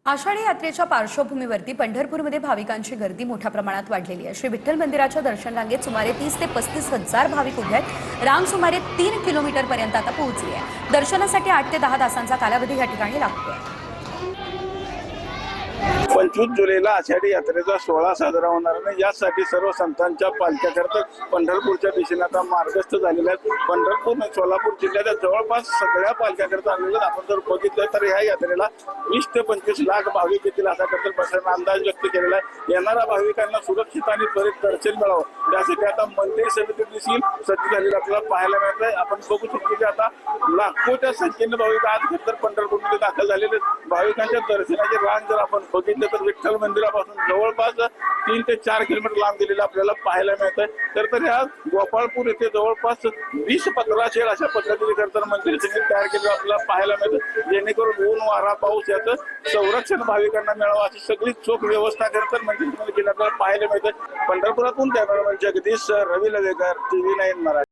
आषाढी यात्रेच्या पार्श्वभूमीवरती पंढरपूरमध्ये भाविकांची गर्दी मोठ्या प्रमाणात वाढलेली आहे। श्री विठ्ठल मंदिराच्या दर्शन रांगेत सुमारे 30 ते 35 हजार भाविक उभे आहेत। रांग सुमारे 3 किलोमीटर पर्यंत आता पोहोचली आहे। दर्शनासाठी 8 ते 10 तासांचा कालावधी या ठिकाणी लागतोय। 25 जुलैला आषाढी यात्रेचा सोहळा साजरा होणार आहे। यासाठी सर्व संतांच्या पालख्या करता पंढरपूरच्या दिशेने आता मार्गस्थ झालेल्या आहेत। पंढरपूर आणि सोलापूर जिल्ह्याच्या जवळपास सगळ्या पालख्या करता आलेल्या आपण जर बघितलं तर ह्या यात्रेला 20 ते 25 लाख भाविक येतील असा करता प्रशासनाने अंदाज व्यक्त केलेला आहे। येणाऱ्या भाविकांना सुरक्षित आणि त्वरित दर्शन मिळावं यासाठी आता मंदिर समिती देखील सज्ज झालेली आपल्याला पाहायला मिळत आहे। आपण बघू शकतो की आता लाखोच्या संख्येने भाविक आज तर पंढरपूरमध्ये दाखल झालेले भाविकांच्या दर्शनाची रांग जर आपण बघितलं तर विठ्ठल मंदिरापासून जवळपास 3 ते 4 किलोमीटर लांब दिलेलं आपल्याला पाहायला मिळत आहे। तर ह्या गोपाळपूर येथे जवळपास 20 15 अशा पद्धतीने खरं मंदिर समिती तयार केलेलं आपल्याला पाहायला मिळतं, जेणेकरून ऊन वारा पाऊस याचं संरक्षण भाविकांना मिळावं अशी सगळी चोख व्यवस्था खरं मंदिर समिती केली आपल्याला पाहायला मिळतं। पंढरपुरातून कॅमेरामॅन जगदीश रवी लवेकर TV9 मराठी।